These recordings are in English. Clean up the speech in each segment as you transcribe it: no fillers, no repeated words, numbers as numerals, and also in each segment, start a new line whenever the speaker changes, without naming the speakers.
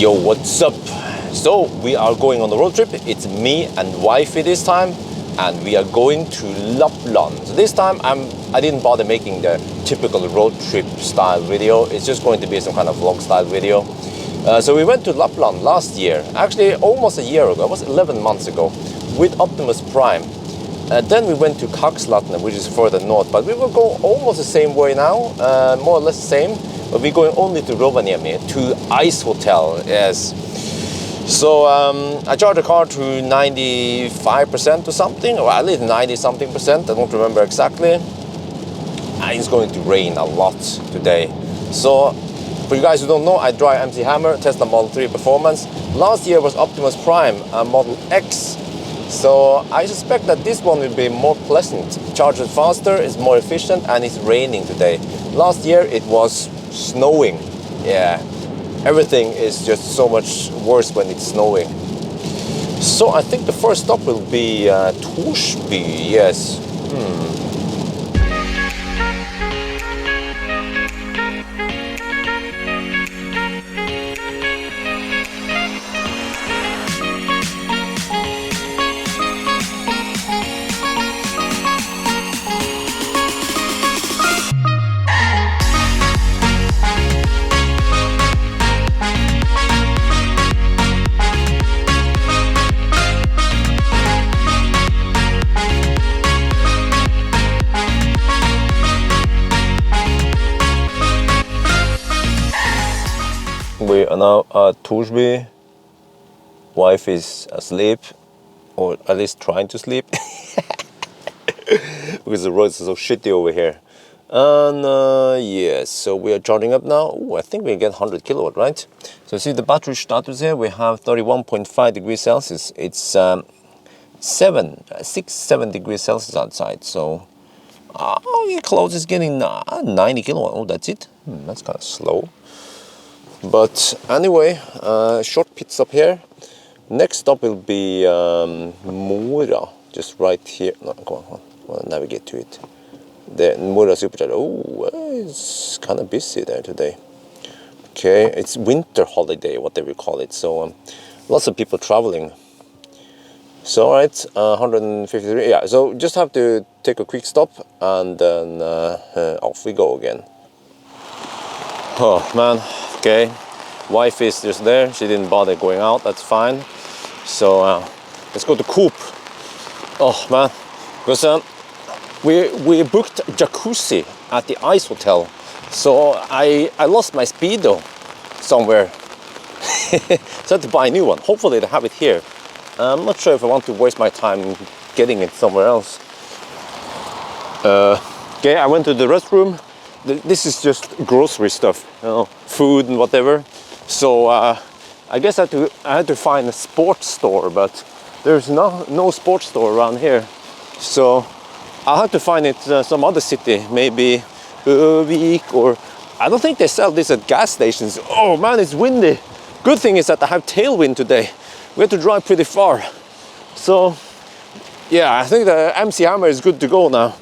Yo, what's up? So we are going on the road trip. It's me and wifey this time, and we are going to Lapland. So this time I didn't bother making the typical road trip style video. It's just going to be some kind of vlog style video. So we went to Lapland last year, actually almost a year ago. It was 11 months ago with Optimus Prime. Then we went to Kakslatne, which is further north, but we will go almost the same way now, more or less the same. But we're going only to Rovaniemi, to Ice Hotel, yes. So I charged the car to 95% or something, or at least 90-something percent, I don't remember exactly. And it's going to rain a lot today. So, for you guys who don't know, I drive MC Hammer, Tesla Model 3 Performance. Last year was Optimus Prime, Model X. So I suspect that this one will be more pleasant. Charges faster, it's more efficient, and it's raining today. Last year it was snowing. Yeah, everything is just so much worse when it's snowing. So I think the first stop will be Torsby, yes. We are now at Torsby. Wife is asleep, or at least trying to sleep, because the roads are so shitty over here. And yes, so we are charging up now. Ooh, I think we get 100 kilowatt, right? So see the battery status here. We have 31.5 degrees Celsius. It's 7 degrees Celsius outside. So your clothes is getting 90 kilowatt. Oh, that's it. That's kind of slow. But anyway, short pit stop here. Next stop will be Mora, just right here. No, come on, I'll navigate to it. The Mora Supercharger. Oh, it's kind of busy there today. Okay, it's winter holiday, whatever you call it. So lots of people traveling. So all right, 153. Yeah, so just have to take a quick stop, and then off we go again. Oh man. Okay, wife is just there. She didn't bother going out. That's fine. So let's go to Coop. Oh man, because we booked jacuzzi at the Ice Hotel. So I lost my Speedo somewhere. So I had to buy a new one. Hopefully they have it here. I'm not sure if I want to waste my time getting it somewhere else. Okay, I went to the restroom. This is just grocery stuff, you know, food and whatever. So I guess I had to find a sports store, but there's no sports store around here. So I'll have to find it some other city, maybe Ørvik, or I don't think they sell this at gas stations. Oh man, it's windy. Good thing is that I have tailwind today. We have to drive pretty far. So yeah, I think the MC Hammer is good to go now.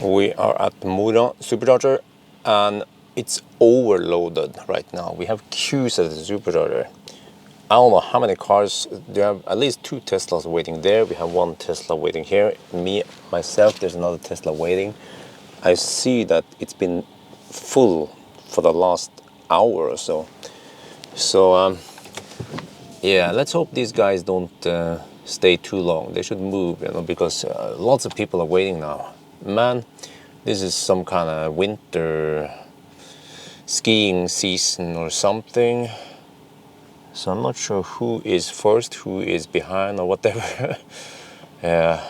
We are at Mora Supercharger, and it's overloaded right now. We have queues at the Supercharger. I don't know how many cars. There are at least 2 Teslas waiting there. We have 1 Tesla waiting here. Myself, there's another Tesla waiting. I see that it's been full for the last hour or so. So yeah, let's hope these guys don't stay too long. They should move, you know, because lots of people are waiting now. Man, this is some kind of winter skiing season or something. So I'm not sure who is first, who is behind or whatever. Yeah.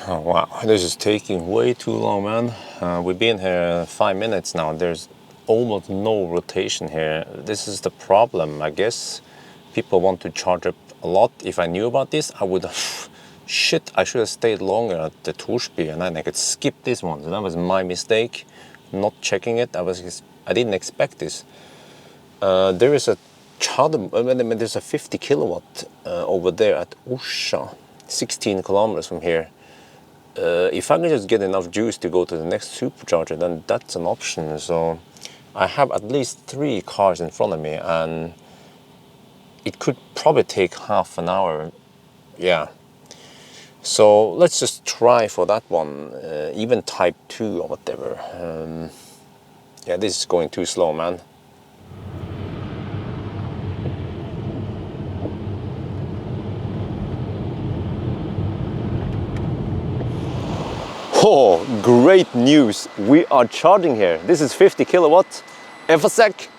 Oh, wow, this is taking way too long, man. We've been here 5 minutes now. There's almost no rotation here. This is the problem, I guess. People want to charge up a lot. If I knew about this, I would have... Shit, I should have stayed longer at the Torsby and then I could skip this one. So that was my mistake, not checking it. I didn't expect this. There is a there's a 50 kilowatt over there at Orsa, 16 kilometers from here. If I can just get enough juice to go to the next supercharger, then that's an option. So I have at least 3 cars in front of me and it could probably take half an hour. Yeah. So let's just try for that one, even type 2 or whatever. Yeah, this is going too slow, man. Oh, great news. We are charging here. This is 50 kilowatt EFASEC.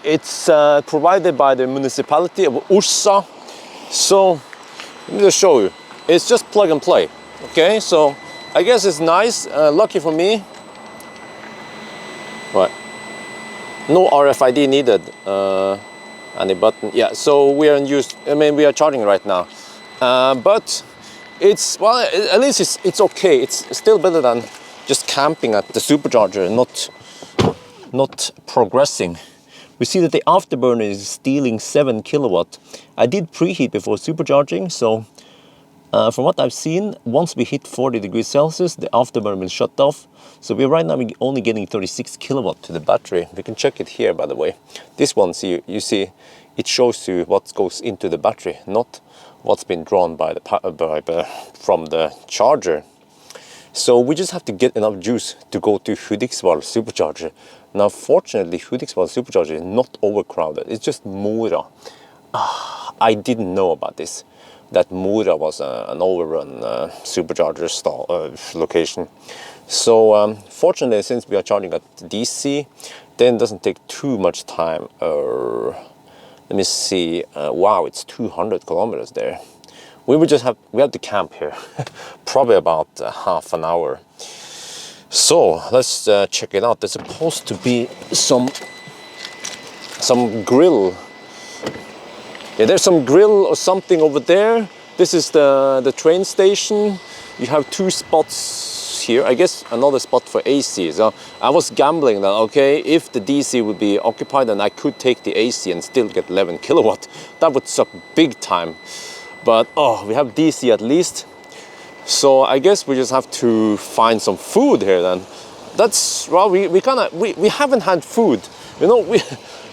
It's provided by the municipality of Orsa. So let me just show you. It's just plug and play. Okay, so I guess it's nice. Lucky for me. Right. No RFID needed. Any button. Yeah, so we are in use. I mean, we are charging right now. But it's, well, at least it's okay. It's still better than just camping at the supercharger and not progressing. We see that the afterburner is stealing 7 kilowatt. I did preheat before supercharging, so from what I've seen, once we hit 40 degrees Celsius, the afterburner will shut off. So we're right now only getting 36 kilowatt to the battery. We can check it here, by the way. This one, you see, it shows you what goes into the battery, not what's been drawn by from the charger. So we just have to get enough juice to go to Hudiksvall supercharger. Now, fortunately, Hudiksvall supercharger is not overcrowded. It's just Mora. I didn't know about this, that Mora was an overrun supercharger location. So fortunately, since we are charging at DC, then it doesn't take too much time. Let me see. Wow, it's 200 kilometers there. We have to camp here, probably about half an hour. So let's check it out. There's supposed to be some grill. Yeah, there's some grill or something over there. This is the train station. You have 2 spots here. I guess another spot for AC. So I was gambling that, okay, if the DC would be occupied, then I could take the AC and still get 11 kilowatt. That would suck big time. But oh, we have DC at least. So I guess we just have to find some food here then. That's, well, we haven't had food. You know,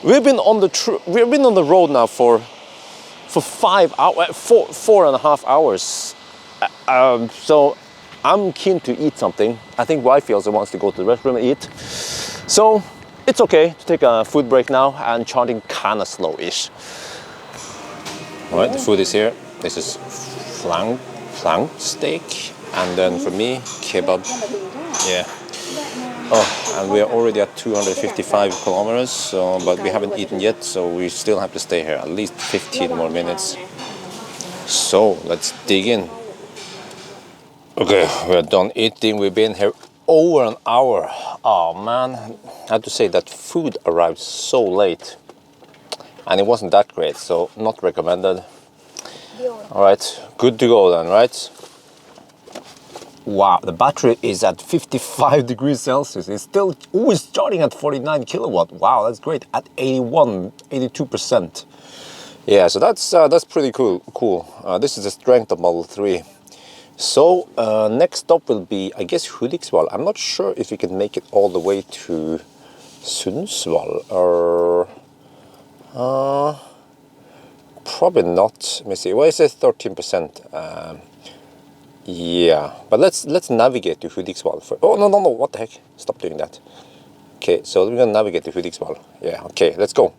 we've been on the road now for 5 hours, 4.5 hours. So I'm keen to eat something. I think wifey also wants to go to the restroom and eat. So it's okay to take a food break now, and charging kind of slow-ish. All right, the food is here. This is flank steak, and then for me, kebab. Yeah. Oh, and we are already at 255 kilometers, so, but we haven't eaten yet, so we still have to stay here at least 15 more minutes. So let's dig in. Okay, we're done eating. We've been here over an hour. Oh man, I have to say that food arrived so late, and it wasn't that great, so not recommended. All right, good to go then, right? Wow, the battery is at 55 degrees Celsius. It's still always charging at 49 kilowatt. Wow, that's great. At 82%. Yeah, so that's pretty cool. This is the strength of Model 3. So next stop will be, I guess, Hudiksvall. I'm not sure if we can make it all the way to Sundsvall or probably not. Let me see. Well, it says 13%. Yeah, but let's navigate to Hudiksvall. Oh no! What the heck? Stop doing that. Okay, so we're gonna navigate to Hudiksvall. Yeah. Okay, let's go.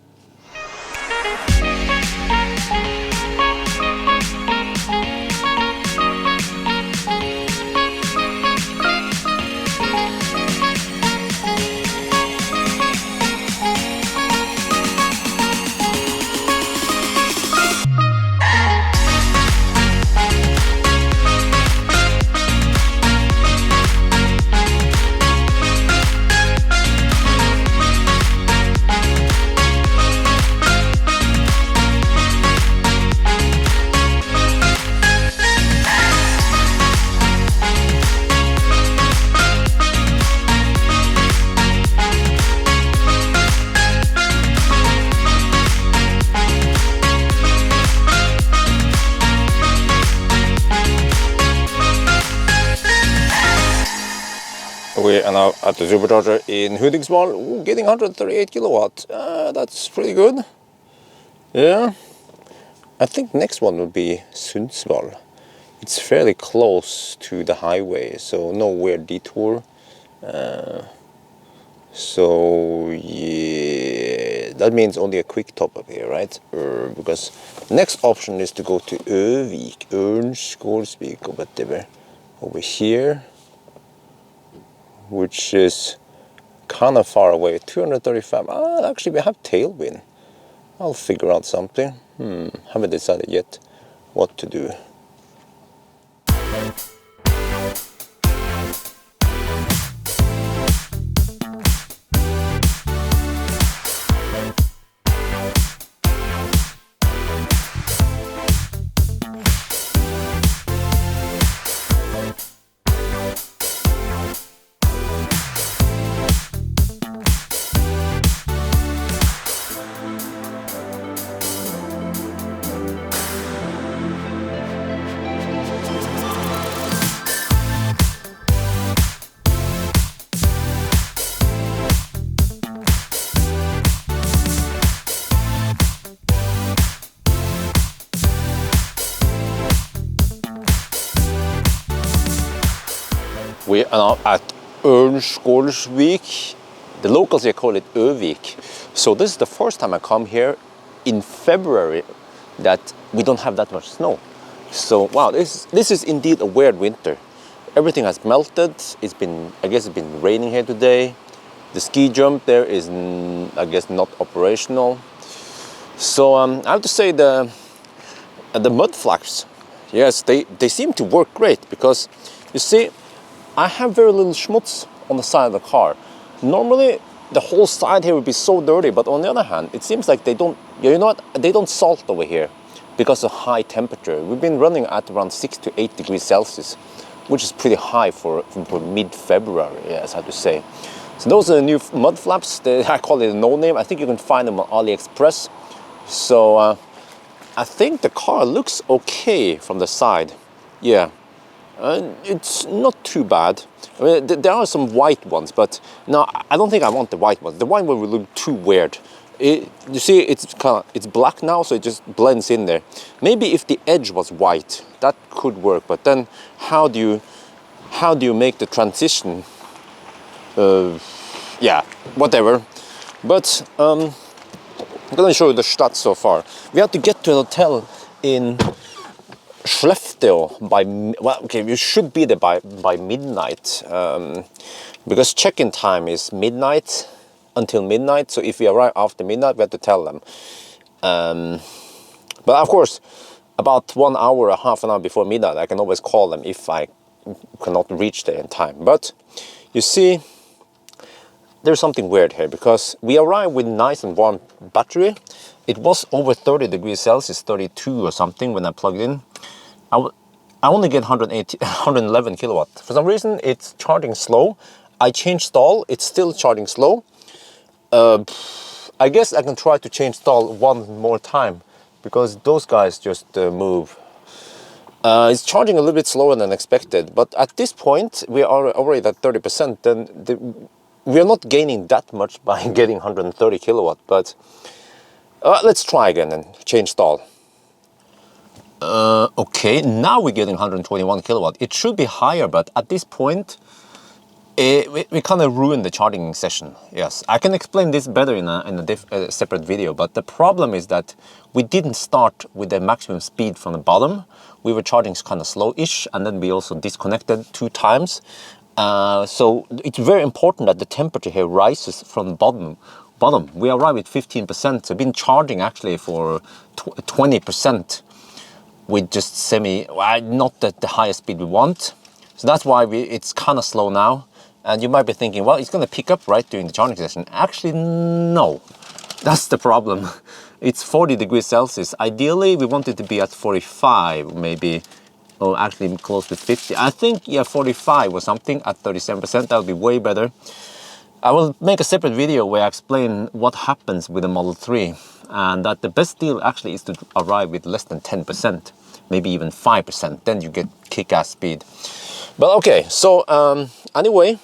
We are now at the supercharger in Hudiksvall. Ooh, getting 138 kilowatt. That's pretty good. Yeah. I think next one will be Sundsvall. It's fairly close to the highway, so no weird detour. So yeah, that means only a quick top up here, right? Because next option is to go to Øvik, Ørnskålsvik, or whatever, over here, which is kind of far away, 235. Actually we have tailwind. I'll figure out something. Haven't decided yet what to do. We are now at Ørnskålsvik. The locals here call it Øvik. So this is the first time I come here in February that we don't have that much snow. So wow, this is indeed a weird winter. Everything has melted. I guess it's been raining here today. The ski jump there is, I guess, not operational. So I have to say the mud flaps, yes, they seem to work great, because you see, I have very little schmutz on the side of the car. Normally, the whole side here would be so dirty, but on the other hand, it seems like they don't salt over here because of high temperature. We've been running at around 6 to 8 degrees Celsius, which is pretty high for mid-February, yes, I have to say. So those are the new mud flaps. I call it a no-name. I think you can find them on AliExpress. So I think the car looks okay from the side. Yeah. It's not too bad. I mean, there are some white ones, but no, I don't think I want the white ones. The white one will look too weird. You see, it's black now, so it just blends in there. Maybe if the edge was white, that could work. But then, how do you make the transition? Yeah, whatever. But I'm gonna show you the stats so far. We have to get to an hotel in Skellefteå by, well, okay, you should be there by midnight, because check-in time is midnight until midnight. So if we arrive after midnight, we have to tell them. But of course, about 1 hour or half an hour before midnight, I can always call them if I cannot reach there in time. But you see, there's something weird here, because we arrived with nice and warm battery. It was over 30 degrees Celsius, 32 or something when I plugged in. I only get 111 kilowatt. For some reason, it's charging slow. I changed stall, it's still charging slow. I guess I can try to change stall one more time, because those guys just move. It's charging a little bit slower than expected, but at this point, we are already at 30%. Then we are not gaining that much by getting 130 kilowatt, but let's try again and change stall. Okay, now we're getting 121 kilowatt. It should be higher, but at this point, we kind of ruined the charging session. Yes, I can explain this better in a separate video, but the problem is that we didn't start with the maximum speed from the bottom. We were charging kind of slow-ish, and then we also disconnected 2 times. So it's very important that the temperature here rises from the bottom. We arrived at 15%, so we've been charging actually for 20% with just not at the highest speed we want. So that's why it's kind of slow now. And you might be thinking, well, it's going to pick up right during the charging session. Actually, no. That's the problem. It's 40 degrees Celsius. Ideally, we want it to be at 45, maybe, or actually close to 50. I think, yeah, 45 or something at 37%. That would be way better. I will make a separate video where I explain what happens with the Model 3, and that the best deal actually is to arrive with less than 10%, maybe even 5%. Then you get kick-ass speed. But okay, so anyway,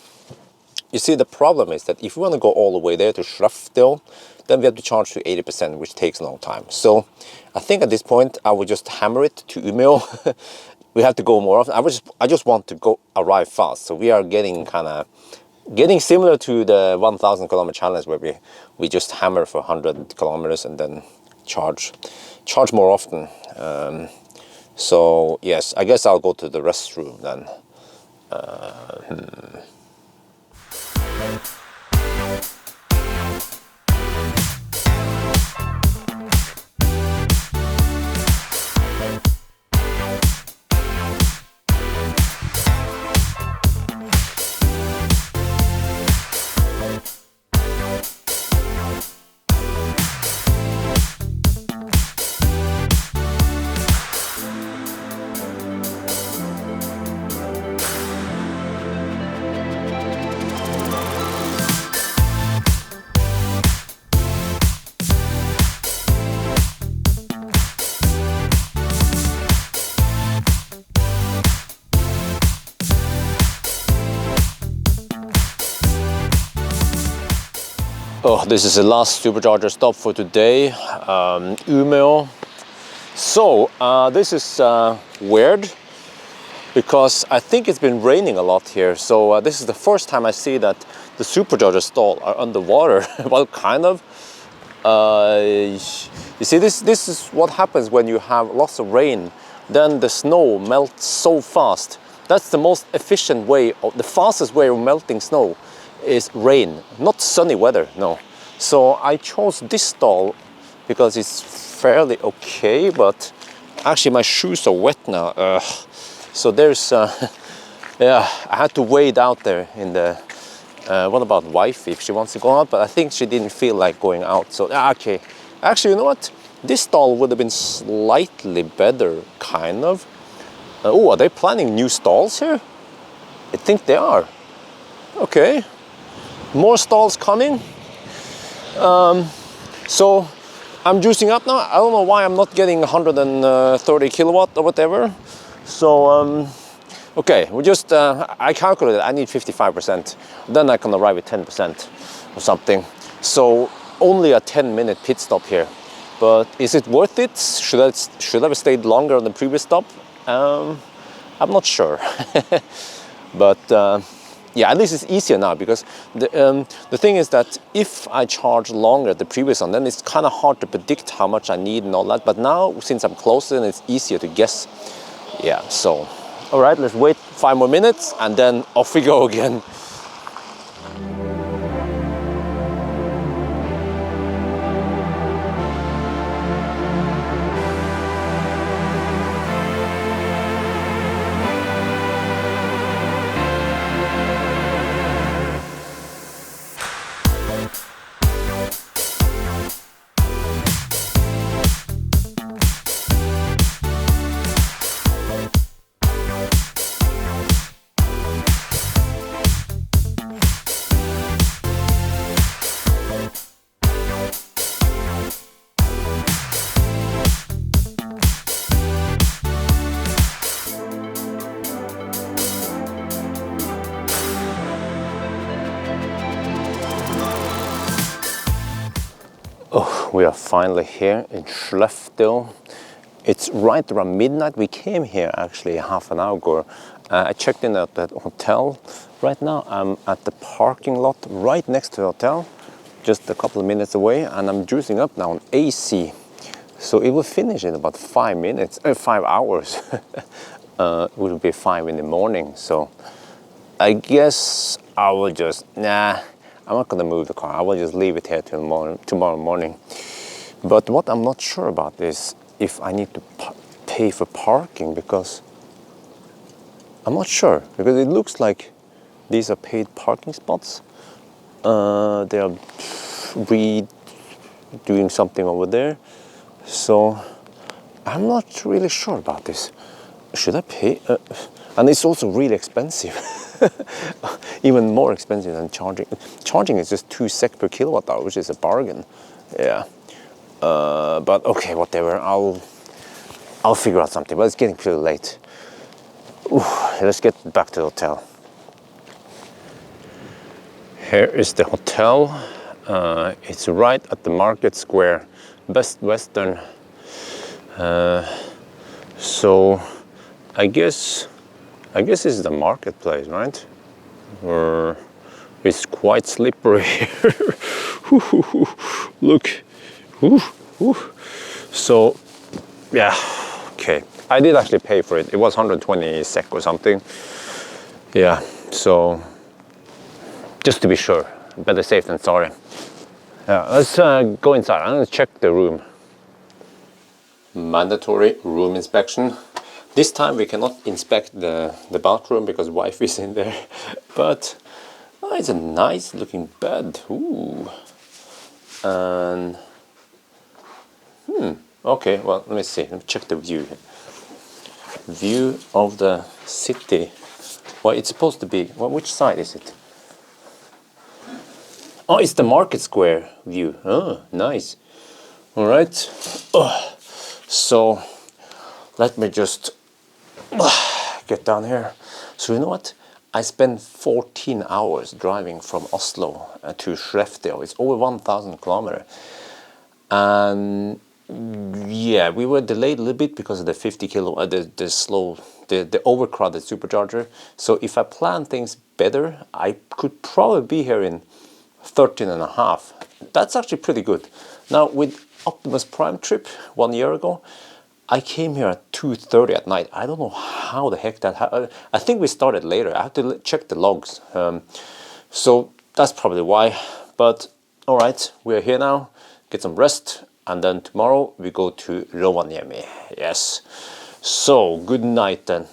you see, the problem is that if we want to go all the way there to Skellefteå, then we have to charge to 80%, which takes a long time. So I think at this point I would just hammer it to Umeå. We have to go more often. I just want to arrive fast. So we are getting similar to the 1,000 kilometer challenge, where we just hammer for 100 kilometers and then charge more often. So yes, I guess I'll go to the restroom then. Oh, this is the last supercharger stop for today, Umeå. So this is weird, because I think it's been raining a lot here. So this is the first time I see that the supercharger stall are underwater. Well, kind of. You see, this is what happens when you have lots of rain. Then the snow melts so fast. That's the most efficient way, the fastest way of melting snow is rain, not sunny weather, no. So I chose this stall because it's fairly okay, but actually my shoes are wet now. So there's, yeah, I had to wade out there in the, what about wife if she wants to go out, but I think she didn't feel like going out. So, okay. Actually, you know what? This stall would have been slightly better, kind of. Oh, are they planning new stalls here? I think they are. Okay. More stalls coming. So I'm juicing up now. I don't know why I'm not getting 130 kilowatt or whatever. So okay, we just I calculated I need 55%. Then I can arrive at 10% or something. So only a 10-minute pit stop here. But is it worth it? Should I have stayed longer on the previous stop? I'm not sure. But yeah, at least it's easier now, because the thing is that if I charge longer at the previous one, then it's kind of hard to predict how much I need and all that. But now, since I'm closer, then it's easier to guess. Yeah, so, all right, let's wait 5 more minutes and then off we go again. Oh, we are finally here in Skellefteå. It's right around midnight. We came here actually half an hour ago. I checked in at the hotel. Right now I'm at the parking lot right next to the hotel, just a couple of minutes away, and I'm juicing up now on AC. So it will finish in about 5 minutes, 5 hours. It will be 5 in the morning. So I guess I will just, I'm not gonna move the car. I will just leave it here till tomorrow morning. But what I'm not sure about is if I need to pay for parking, because I'm not sure, because it looks like these are paid parking spots. They are redoing something over there. So I'm not really sure about this. Should I pay? And it's also really expensive. Even more expensive than charging. Charging is just 2 SEK per kilowatt hour, which is a bargain. Yeah. But okay, whatever. I'll figure out something. But it's getting pretty late. Ooh, let's get back to the hotel.
Here is the hotel. It's right at the market square, Best Western. So I guess it's the marketplace, right? Or it's quite slippery here. Look. So yeah, okay. I did actually pay for it. It was 120 SEK or something. Yeah, so just to be sure, better safe than sorry. Yeah, let's go inside. I'm gonna check the room. Mandatory room inspection. This time we cannot inspect the bathroom because wife is in there. But oh, it's a nice looking bed. Ooh. And okay, well, let me see. Let me check the view. View of the city. Well, it's supposed to be. Well, which side is it? Oh, it's the market square view. Oh, nice. All right. So let me just get down here. So you know what? I spent 14 hours driving from Oslo to Skellefteå. It's over 1,000 kilometers. And yeah, we were delayed a little bit because of the 50 kilo, the overcrowded supercharger. So if I plan things better, I could probably be here in 13 and a half. That's actually pretty good. Now with Optimus Prime trip 1 year ago, I came here at 2:30 at night. I don't know how the heck that happened. I think we started later. I have to check the logs. So that's probably why. But all right, we're here now. Get some rest. And then tomorrow we go to Rovaniemi. Yes. So good night then.